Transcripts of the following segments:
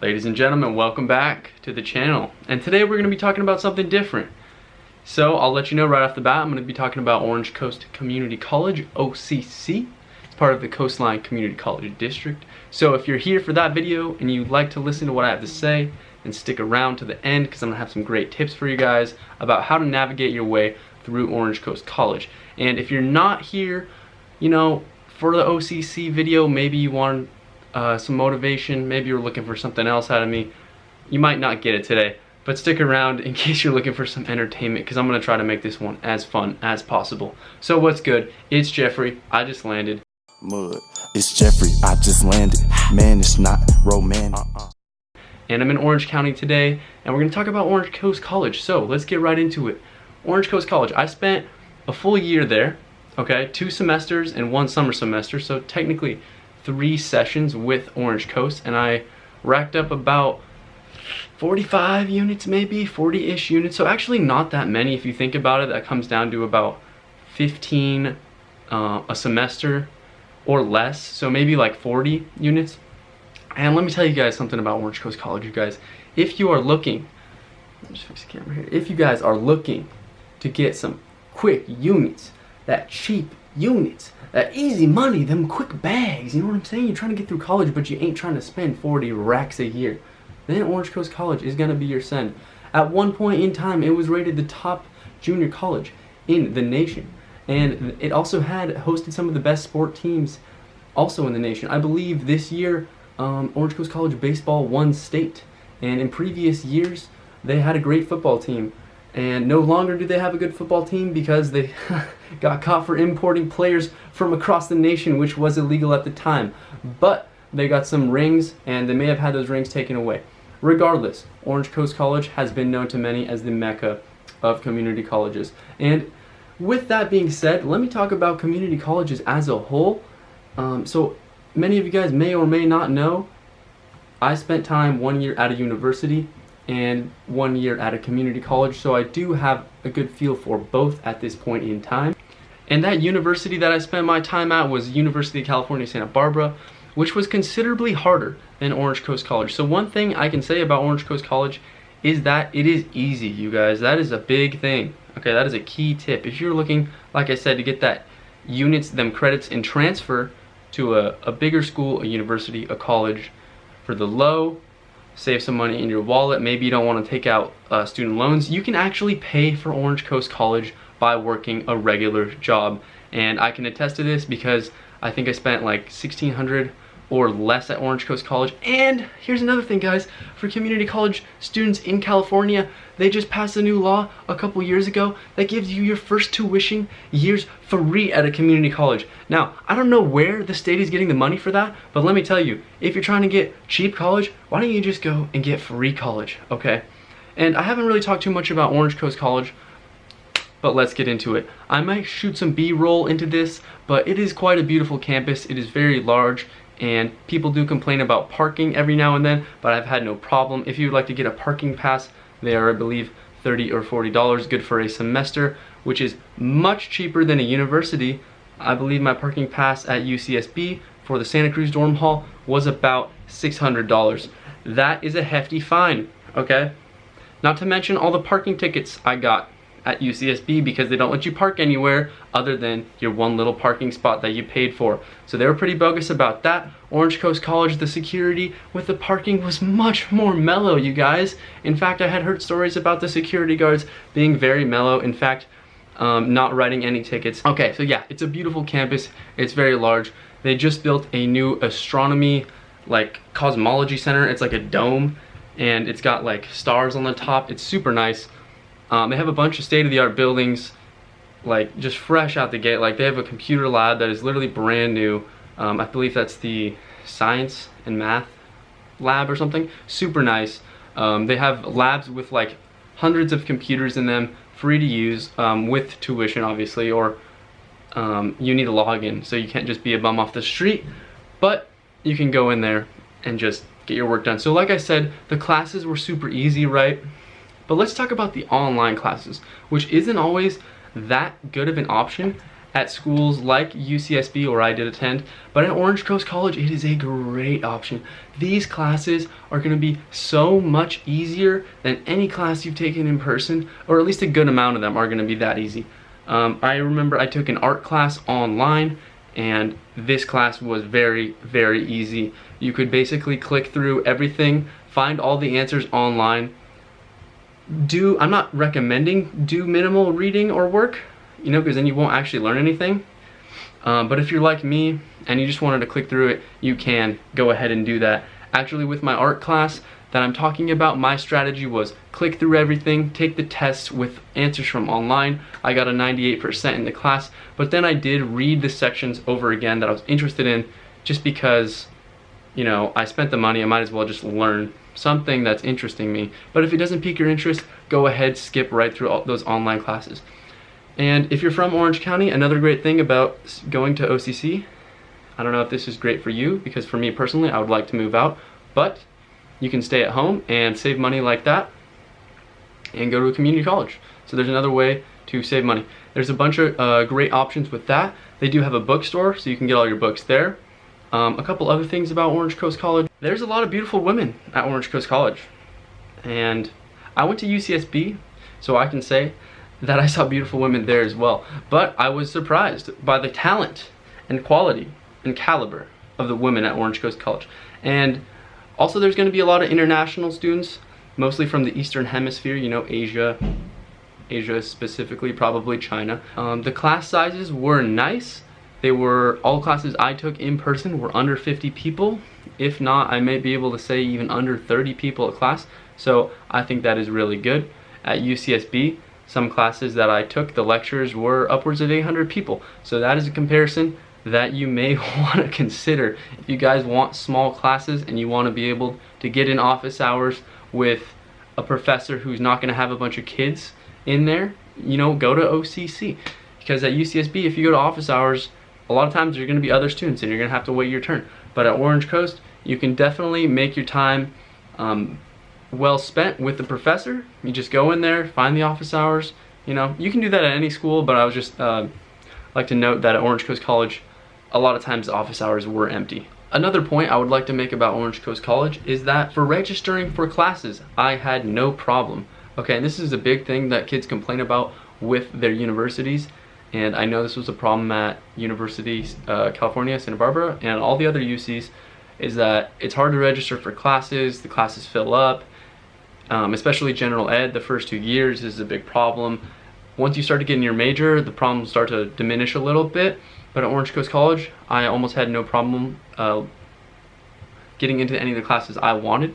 Ladies and gentlemen, welcome back to the channel. And today we're going to be talking about something different. So I'll let you know right off the bat, I'm going to be talking about Orange Coast Community College, OCC. It's part of the Coastline Community College District. So if you're here for that video and you'd like to listen to what I have to say, and stick around to the end because I'm going to have some great tips for you guys about how to navigate your way through Orange Coast College. And if you're not here, you know, for the OCC video, maybe you want some motivation, maybe you're looking for something else out of me, you might not get it today, but stick around in case you're looking for some entertainment because I'm going to try to make this one as fun as possible. So what's good? It's Jeffrey. I just landed. Mud. It's Jeffrey. I just landed. Man, it's not romantic. And I'm in Orange County today, and we're going to talk about Orange Coast College. So let's get right into it. Orange Coast College. I spent a full year there, okay? 2 semesters and 1 summer semester, so technically 3 sessions with Orange Coast, and I racked up about 45 units, maybe 40-ish units. So actually not that many if you think about it. That comes down to about 15 a semester or less, so maybe like 40 units. And let me tell you guys something about Orange Coast College, you guys. If you are looking, let me just fix the camera here. If you guys are looking to get some quick units, that cheap units, that easy money, them quick bags, you know what I'm saying? You're trying to get through college, but you ain't trying to spend 40 racks a year, then Orange Coast College is gonna be your send. At one point in time, it was rated the top junior college in the nation. And it also had hosted some of the best sport teams also in the nation. I believe this year, Orange Coast College baseball won state, and in previous years they had a great football team, and no longer do they have a good football team because they got caught for importing players from across the nation, which was illegal at the time. But they got some rings, and they may have had those rings taken away. Regardless, Orange Coast College has been known to many as the mecca of community colleges. And with that being said, let me talk about community colleges as a whole. So many of you guys may or may not know, I spent time 1 year at a university and 1 year at a community college, so I do have a good feel for both at this point in time. And that university that I spent my time at was University of California, Santa Barbara, which was considerably harder than Orange Coast College. So one thing I can say about Orange Coast College is that it is easy, you guys. That is a big thing. Okay, that is a key tip. If you're looking, like I said, to get that units, them credits, and transfer to a bigger school, a university, a college for the low, save some money in your wallet, maybe you don't want to take out student loans, you can actually pay for Orange Coast College by working a regular job. And I can attest to this because I think I spent like $1,600 or less at Orange Coast College. And here's another thing, guys, for community college students in California, they just passed a new law a couple years ago that gives you your first tuition years free at a community college. Now, I don't know where the state is getting the money for that, but let me tell you, if you're trying to get cheap college, why don't you just go and get free college, okay? And I haven't really talked too much about Orange Coast College, but let's get into it. I might shoot some B-roll into this, but it is quite a beautiful campus. It is very large, and people do complain about parking every now and then, but I've had no problem. If you'd like to get a parking pass, they are, I believe, $30 or $40, good for a semester, which is much cheaper than a university. I believe my parking pass at UCSB for the Santa Cruz dorm hall was about $600. That is a hefty fine, okay? Not to mention all the parking tickets I got at UCSB because they don't let you park anywhere other than your one little parking spot that you paid for. So they were pretty bogus about that. Orange Coast College, the security with the parking was much more mellow, you guys. In fact, I had heard stories about the security guards being very mellow. In fact, not writing any tickets. Okay, so yeah, it's a beautiful campus. It's very large. They just built a new astronomy, like cosmology center. It's like a dome, and it's got like stars on the top. It's super nice. They have a bunch of state-of-the-art buildings, like just fresh out the gate. Like they have a computer lab that is literally brand new. I believe that's the science and math lab or something. Super nice. They have labs with like hundreds of computers in them, free to use, with tuition obviously, or you need a login, so you can't just be a bum off the street, but you can go in there and just get your work done. So like I said, the classes were super easy, right? But let's talk about the online classes, which isn't always that good of an option at schools like UCSB, or I did attend, but at Orange Coast College, it is a great option. These classes are going to be so much easier than any class you've taken in person, or at least a good amount of them are going to be that easy. I remember I took an art class online, and this class was very, very easy. You could basically click through everything, find all the answers online. I'm not recommending do minimal reading or work, you know, because then you won't actually learn anything. But if you're like me and you just wanted to click through it, you can go ahead and do that. Actually, with my art class that I'm talking about, my strategy was click through everything, take the tests with answers from online. I got a 98% in the class, but then I did read the sections over again that I was interested in, just because, you know, I spent the money, I might as well just learn something that's interesting me. But if it doesn't pique your interest, go ahead, skip right through all those online classes. And if you're from Orange County, another great thing about going to OCC, I don't know if this is great for you, because for me personally, I would like to move out, but you can stay at home and save money like that and go to a community college. So there's another way to save money. There's a bunch of great options with that. They do have a bookstore, so you can get all your books there. A couple other things about Orange Coast College. There's a lot of beautiful women at Orange Coast College. And I went to UCSB, so I can say that I saw beautiful women there as well. But I was surprised by the talent and quality and caliber of the women at Orange Coast College. And also there's going to be a lot of international students, mostly from the Eastern Hemisphere, you know, Asia specifically, probably China. The class sizes were nice. All classes I took in person were under 50 people. If not, I may be able to say even under 30 people a class. So I think that is really good. At UCSB, some classes that I took, the lectures were upwards of 800 people. So that is a comparison that you may want to consider. If you guys want small classes and you want to be able to get in office hours with a professor who's not going to have a bunch of kids in there, you know, go to OCC. Because at UCSB, if you go to office hours, a lot of times there are going to be other students and you're going to have to wait your turn. But at Orange Coast, you can definitely make your time well spent with the professor. You just go in there, find the office hours. You know, you can do that at any school, but I was just like to note that at Orange Coast College, a lot of times the office hours were empty. Another point I would like to make about Orange Coast College is that for registering for classes, I had no problem. Okay, and this is a big thing that kids complain about with their universities, and I know this was a problem at University California, Santa Barbara, and all the other UCs, is that it's hard to register for classes. The classes fill up, especially general ed. The first 2 years is a big problem. Once you start to get in your major, the problems start to diminish a little bit. But at Orange Coast College, I almost had no problem getting into any of the classes I wanted.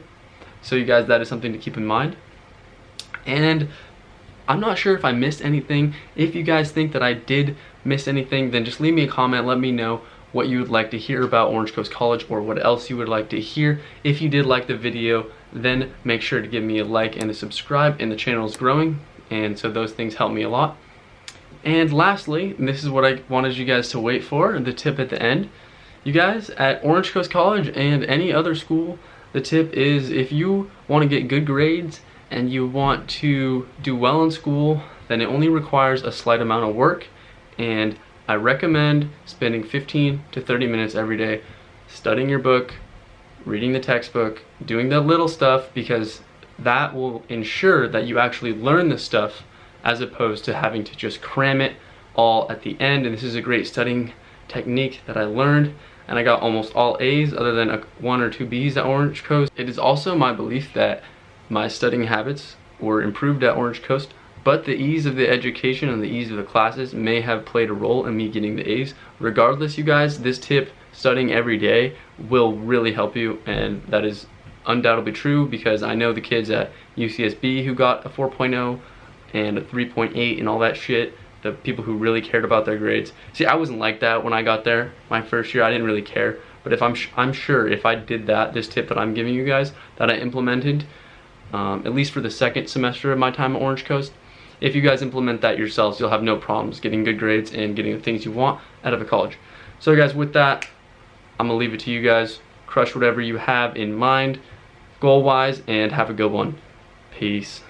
So you guys, that is something to keep in mind. And I'm not sure if I missed anything. If you guys think that I did miss anything, then just leave me a comment. Let me know what you would like to hear about Orange Coast College, or what else you would like to hear. If you did like the video, then make sure to give me a like and a subscribe, and the channel is growing, and so those things help me a lot. And lastly, and this is what I wanted you guys to wait for, the tip at the end. You guys, at Orange Coast College and any other school, the tip is, if you want to get good grades and you want to do well in school, then it only requires a slight amount of work, and I recommend spending 15 to 30 minutes every day studying your book, reading the textbook, doing the little stuff, because that will ensure that you actually learn the stuff, as opposed to having to just cram it all at the end. And this is a great studying technique that I learned, and I got almost all A's other than 1 or 2 B's at Orange Coast. It is also my belief that my studying habits were improved at Orange Coast, but the ease of the education and the ease of the classes may have played a role in me getting the A's. Regardless, you guys, this tip, studying every day, will really help you, and that is undoubtedly true, because I know the kids at UCSB who got a 4.0 and a 3.8 and all that shit, the people who really cared about their grades. See, I wasn't like that when I got there. My first year, I didn't really care. But if I'm sure if I did that, this tip that I'm giving you guys, that I implemented, at least for the second semester of my time at Orange Coast, if you guys implement that yourselves, you'll have no problems getting good grades and getting the things you want out of a college. So guys, with that, I'm gonna leave it to you guys. Crush whatever you have in mind, goal-wise, and have a good one. Peace.